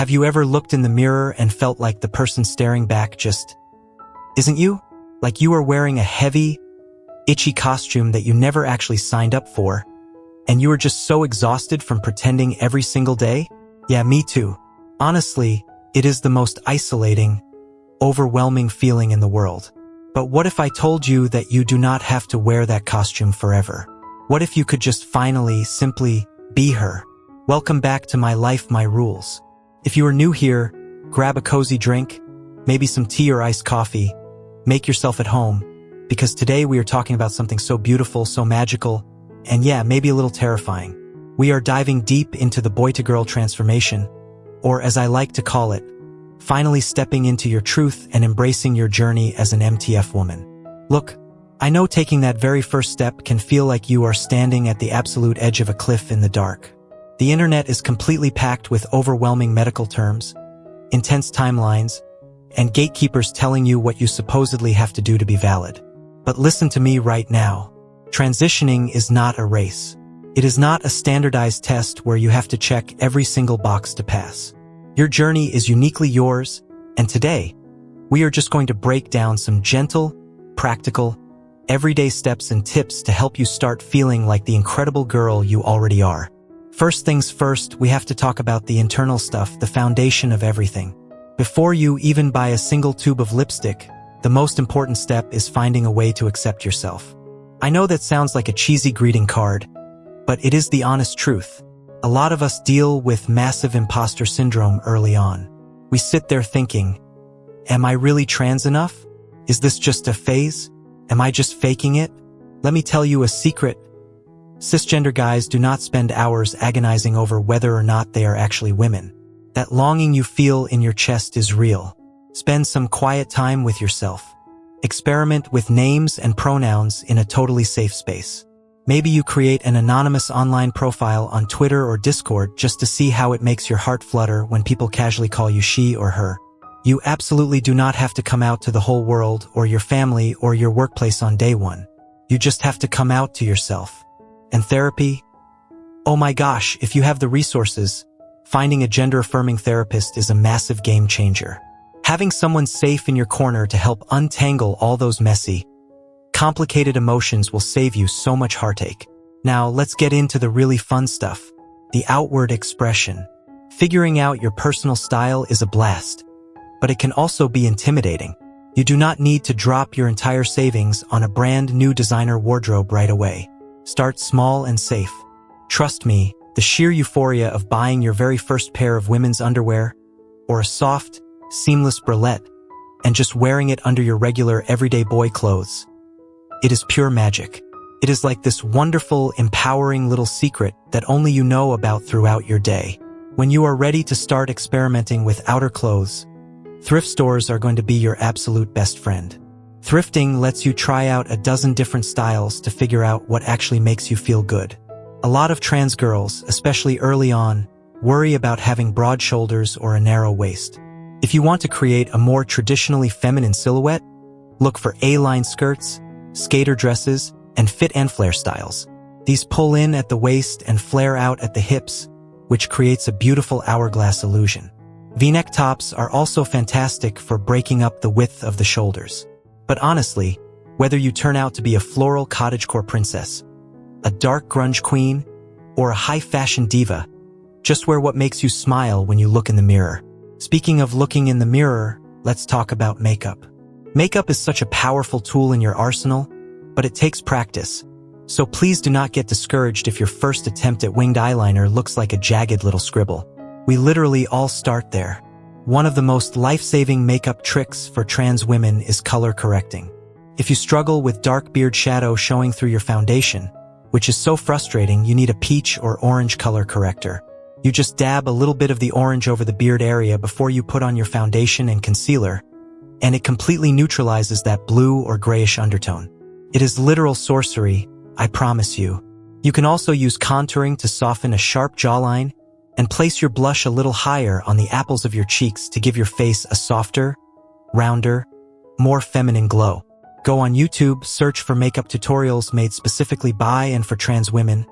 Have you ever looked in the mirror and felt like the person staring back just isn't you? Like you are wearing a heavy, itchy costume that you never actually signed up for, and you are just so exhausted from pretending every single day? Yeah, me too. Honestly, it is the most isolating, overwhelming feeling in the world. But what if I told you that you do not have to wear that costume forever? What if you could just finally, simply be her? Welcome back to My Life, My Rules. If you are new here, grab a cozy drink, maybe some tea or iced coffee, make yourself at home, because today we are talking about something so beautiful, so magical, and yeah, maybe a little terrifying. We are diving deep into the boy-to-girl transformation, or as I like to call it, finally stepping into your truth and embracing your journey as an MTF woman. Look, I know taking that very first step can feel like you are standing at the absolute edge of a cliff in the dark. The internet is completely packed with overwhelming medical terms, intense timelines, and gatekeepers telling you what you supposedly have to do to be valid. But listen to me right now. Transitioning is not a race. It is not a standardized test where you have to check every single box to pass. Your journey is uniquely yours, and today, we are just going to break down some gentle, practical, everyday steps and tips to help you start feeling like the incredible girl you already are. First things first, we have to talk about the internal stuff, the foundation of everything. Before you even buy a single tube of lipstick, the most important step is finding a way to accept yourself. I know that sounds like a cheesy greeting card, but it is the honest truth. A lot of us deal with massive imposter syndrome early on. We sit there thinking, am I really trans enough? Is this just a phase? Am I just faking it? Let me tell you a secret. Cisgender guys do not spend hours agonizing over whether or not they are actually women. That longing you feel in your chest is real. Spend some quiet time with yourself. Experiment with names and pronouns in a totally safe space. Maybe you create an anonymous online profile on Twitter or Discord just to see how it makes your heart flutter when people casually call you she or her. You absolutely do not have to come out to the whole world or your family or your workplace on day one. You just have to come out to yourself. And therapy? Oh my gosh, if you have the resources, finding a gender-affirming therapist is a massive game changer. Having someone safe in your corner to help untangle all those messy, complicated emotions will save you so much heartache. Now, let's get into the really fun stuff. The outward expression. Figuring out your personal style is a blast, but it can also be intimidating. You do not need to drop your entire savings on a brand new designer wardrobe right away. Start small and safe. Trust me, the sheer euphoria of buying your very first pair of women's underwear, or a soft, seamless bralette, and just wearing it under your regular everyday boy clothes. It is pure magic. It is like this wonderful, empowering little secret that only you know about throughout your day. When you are ready to start experimenting with outer clothes, thrift stores are going to be your absolute best friend. Thrifting lets you try out a dozen different styles to figure out what actually makes you feel good. A lot of trans girls, especially early on, worry about having broad shoulders or a narrow waist. If you want to create a more traditionally feminine silhouette, look for A-line skirts, skater dresses, and fit and flare styles. These pull in at the waist and flare out at the hips, which creates a beautiful hourglass illusion. V-neck tops are also fantastic for breaking up the width of the shoulders. But honestly, whether you turn out to be a floral cottagecore princess, a dark grunge queen, or a high-fashion diva, just wear what makes you smile when you look in the mirror. Speaking of looking in the mirror, let's talk about makeup. Makeup is such a powerful tool in your arsenal, but it takes practice. So please do not get discouraged if your first attempt at winged eyeliner looks like a jagged little scribble. We literally all start there. One of the most life-saving makeup tricks for trans women is color correcting. If you struggle with dark beard shadow showing through your foundation, which is so frustrating, you need a peach or orange color corrector. You just dab a little bit of the orange over the beard area before you put on your foundation and concealer, and it completely neutralizes that blue or grayish undertone. It is literal sorcery, I promise you. You can also use contouring to soften a sharp jawline and place your blush a little higher on the apples of your cheeks to give your face a softer, rounder, more feminine glow. Go on YouTube, search for makeup tutorials made specifically by and for trans women,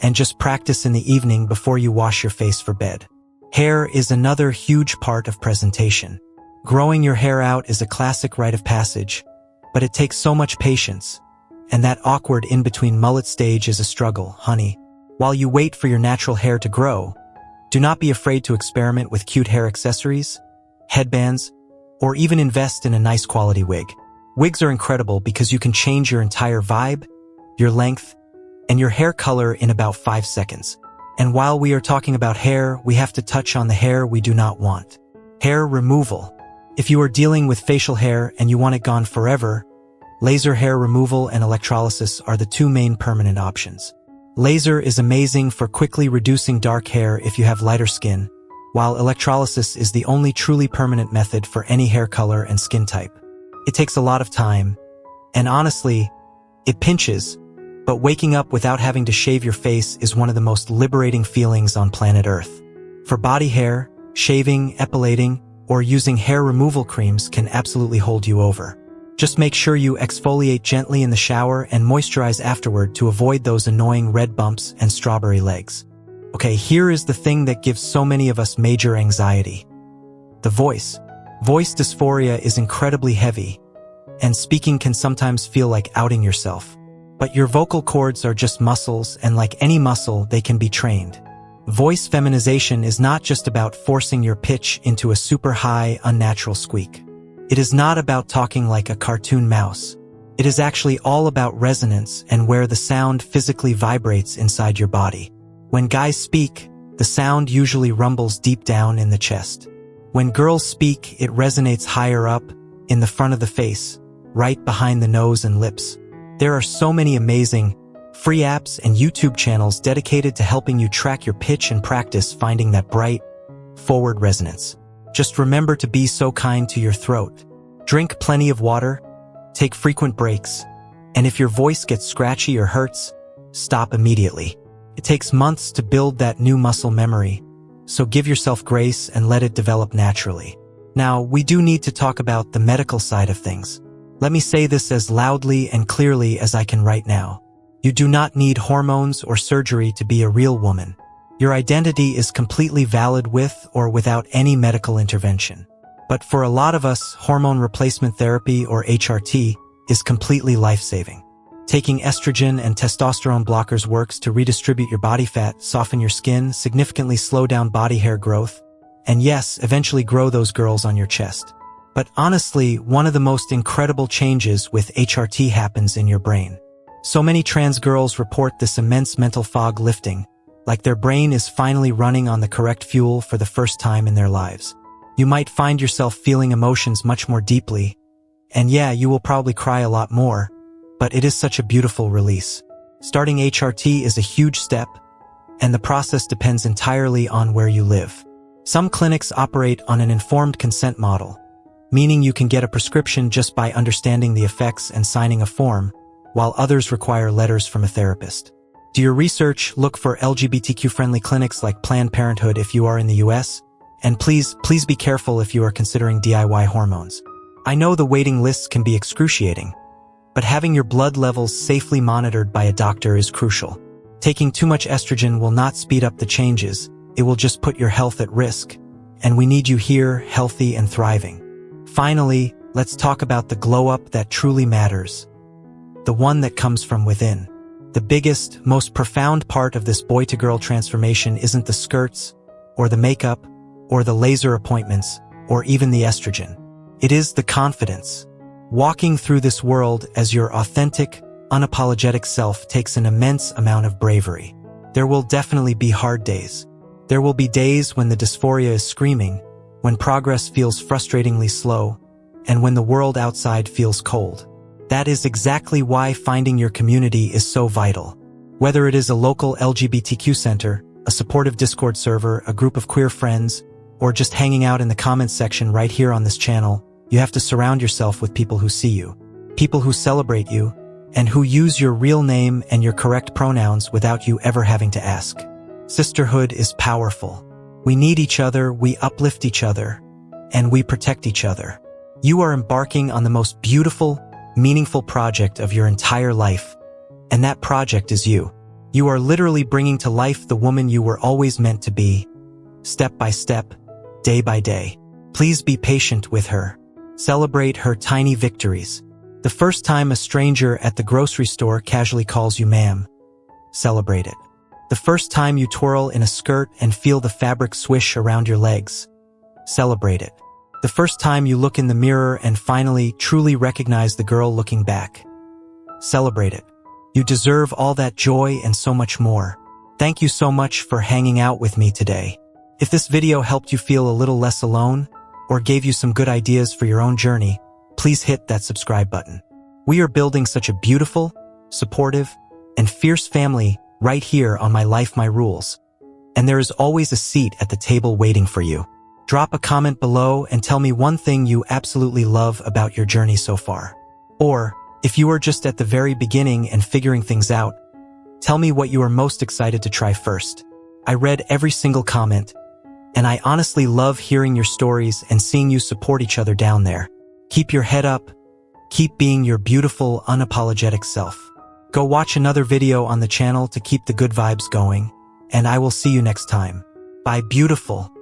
and just practice in the evening before you wash your face for bed. Hair is another huge part of presentation. Growing your hair out is a classic rite of passage, but it takes so much patience, and that awkward in-between mullet stage is a struggle, honey. While you wait for your natural hair to grow, do not be afraid to experiment with cute hair accessories, headbands, or even invest in a nice quality wig. Wigs are incredible because you can change your entire vibe, your length, and your hair color in about 5 seconds. And while we are talking about hair, we have to touch on the hair we do not want. Hair removal. If you are dealing with facial hair and you want it gone forever, laser hair removal and electrolysis are the two main permanent options. Laser is amazing for quickly reducing dark hair if you have lighter skin, while electrolysis is the only truly permanent method for any hair color and skin type. It takes a lot of time, and honestly, it pinches, but waking up without having to shave your face is one of the most liberating feelings on planet Earth. For body hair, shaving, epilating, or using hair removal creams can absolutely hold you over. Just make sure you exfoliate gently in the shower and moisturize afterward to avoid those annoying red bumps and strawberry legs. Okay, here is the thing that gives so many of us major anxiety. The voice. Voice dysphoria is incredibly heavy, and speaking can sometimes feel like outing yourself. But your vocal cords are just muscles, and like any muscle, they can be trained. Voice feminization is not just about forcing your pitch into a super high, unnatural squeak. It is not about talking like a cartoon mouse. It is actually all about resonance and where the sound physically vibrates inside your body. When guys speak, the sound usually rumbles deep down in the chest. When girls speak, it resonates higher up, in the front of the face, right behind the nose and lips. There are so many amazing, free apps and YouTube channels dedicated to helping you track your pitch and practice finding that bright, forward resonance. Just remember to be so kind to your throat. Drink plenty of water, take frequent breaks, and if your voice gets scratchy or hurts, stop immediately. It takes months to build that new muscle memory, so give yourself grace and let it develop naturally. Now, we do need to talk about the medical side of things. Let me say this as loudly and clearly as I can right now. You do not need hormones or surgery to be a real woman. Your identity is completely valid with or without any medical intervention. But for a lot of us, hormone replacement therapy or HRT is completely life-saving. Taking estrogen and testosterone blockers works to redistribute your body fat, soften your skin, significantly slow down body hair growth, and yes, eventually grow those girls on your chest. But honestly, one of the most incredible changes with HRT happens in your brain. So many trans girls report this immense mental fog lifting, like their brain is finally running on the correct fuel for the first time in their lives. You might find yourself feeling emotions much more deeply, and yeah, you will probably cry a lot more, but it is such a beautiful release. Starting HRT is a huge step, and the process depends entirely on where you live. Some clinics operate on an informed consent model, meaning you can get a prescription just by understanding the effects and signing a form, while others require letters from a therapist. Do your research, look for LGBTQ-friendly clinics like Planned Parenthood if you are in the US, and please be careful if you are considering DIY hormones. I know the waiting lists can be excruciating, but having your blood levels safely monitored by a doctor is crucial. Taking too much estrogen will not speed up the changes, it will just put your health at risk, and we need you here, healthy and thriving. Finally, let's talk about the glow-up that truly matters. The one that comes from within. The biggest, most profound part of this boy-to-girl transformation isn't the skirts, or the makeup, or the laser appointments, or even the estrogen. It is the confidence. Walking through this world as your authentic, unapologetic self takes an immense amount of bravery. There will definitely be hard days. There will be days when the dysphoria is screaming, when progress feels frustratingly slow, and when the world outside feels cold. That is exactly why finding your community is so vital. Whether it is a local LGBTQ center, a supportive Discord server, a group of queer friends, or just hanging out in the comments section right here on this channel, you have to surround yourself with people who see you, people who celebrate you, and who use your real name and your correct pronouns without you ever having to ask. Sisterhood is powerful. We need each other, we uplift each other, and we protect each other. You are embarking on the most beautiful, meaningful project of your entire life, and that project is you. You are literally bringing to life the woman you were always meant to be. step by step, day by day. Please be patient with her. Celebrate her tiny victories. The first time a stranger at the grocery store casually calls you ma'am, celebrate it. The first time you twirl in a skirt and feel the fabric swish around your legs, celebrate it. The first time you look in the mirror and finally truly recognize the girl looking back, celebrate it. You deserve all that joy and so much more. Thank you so much for hanging out with me today. If this video helped you feel a little less alone or gave you some good ideas for your own journey, please hit that subscribe button. We are building such a beautiful, supportive, and fierce family right here on My Life, My Rules. And there is always a seat at the table waiting for you. Drop a comment below and tell me one thing you absolutely love about your journey so far. Or, if you are just at the very beginning and figuring things out, tell me what you are most excited to try first. I read every single comment, and I honestly love hearing your stories and seeing you support each other down there. Keep your head up. Keep being your beautiful, unapologetic self. Go watch another video on the channel to keep the good vibes going, and I will see you next time. Bye, beautiful.